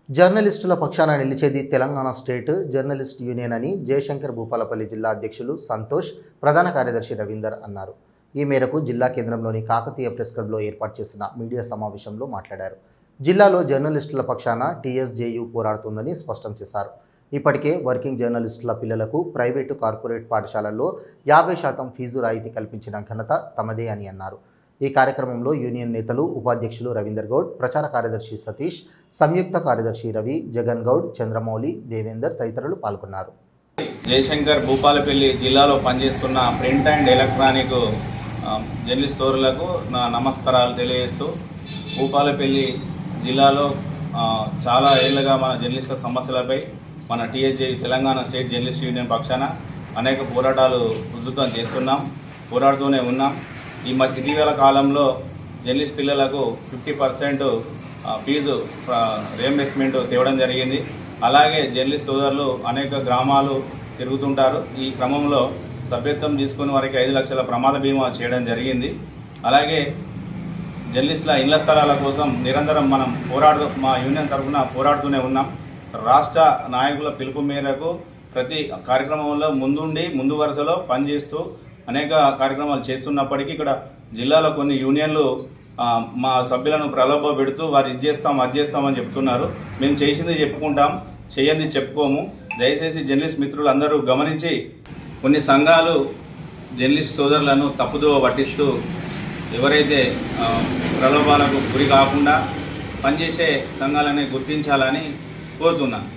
జర్నలిస్టుల పక్షాన నిలిచేది Telangana state journalist union అని జయశంకర్ భూపాలపల్లి జిల్లా అధ్యక్షులు సంతోష్, ప్రధాన కార్యదర్శి రవీందర్ అన్నారు. ఈ మేరకు జిల్లా కేంద్రంలోని కాకతీయ ప్రెస్ క్లబ్లో ఏర్పాటు చేసిన మీడియా సమావేశంలో మాట్లాడారు. జిల్లాలో జర్నలిస్టుల పక్షాన టీఎస్జేయు పోరాడుతుందని స్పష్టం చేశారు. ఇప్పటికే వర్కింగ్ జర్నలిస్టుల పిల్లలకు ప్రైవేటు, కార్పొరేట్ పాఠశాలల్లో 50% ఫీజు రాయితీ కల్పించిన ఘనత తమదే అని అన్నారు. ఈ కార్యక్రమంలో యూనియన్ నేతలు, ఉపాధ్యక్షులు రవీందర్ గౌడ్, ప్రచార కార్యదర్శి సతీష్, సంయుక్త కార్యదర్శి రవి, జగన్ గౌడ్, చంద్రమౌళి, దేవేందర్ తదితరులు పాల్గొన్నారు. జయశంకర్ భూపాలపల్లి జిల్లాలో పనిచేస్తున్న ప్రింట్ అండ్ ఎలక్ట్రానిక్ జర్నలిస్ట్ సోదరులకు నా నమస్కారాలు తెలియజేస్తూ, భూపాలపల్లి జిల్లాలో చాలా ఏళ్ళుగా మన జర్నలిస్టుల సమస్యలపై మన టీఎస్జే తెలంగాణ స్టేట్ జర్నలిస్ట్ యూనియన్ పక్షాన అనేక పోరాటాలు ఉధృతం చేస్తున్నాం, పోరాడుతూనే ఉన్నాం. ఇటీవల కాలంలో జర్నలిస్ట్ పిల్లలకు 50% ఫీజు రియంబర్స్మెంట్ తేవడం జరిగింది. అలాగే జర్నలిస్ట్ సోదరులు అనేక గ్రామాలు తిరుగుతుంటారు. ఈ క్రమంలో సభ్యత్వం తీసుకుని వారికి 5 లక్షల ప్రమాద బీమా చేయడం జరిగింది. అలాగే జర్నలిస్టుల ఇళ్ల స్థలాల కోసం నిరంతరం మనం మా యూనియన్ తరఫున పోరాడుతూనే ఉన్నాం. రాష్ట్ర నాయకుల పిలుపు మేరకు ప్రతి కార్యక్రమంలో ముందు వరుసలో పనిచేస్తూ అనేక కార్యక్రమాలు చేస్తున్నప్పటికీ ఇక్కడ జిల్లాలో కొన్ని యూనియన్లు మా సభ్యులను ప్రలోభ పెడుతూ వారు ఇది చేస్తామని చెప్తున్నారు. మేము చేసింది చెప్పుకుంటాం, చేయంది చెప్పుకోము. దయచేసి జర్నలిస్ట్ మిత్రులు అందరూ గమనించి, కొన్ని సంఘాలు జర్నలిస్ట్ సోదరులను తప్పుదోవ పట్టిస్తూ ఎవరైతే ప్రలోభాలకు గురి కాకుండా పనిచేసే సంఘాలని గుర్తించాలని కోరుతున్నాను.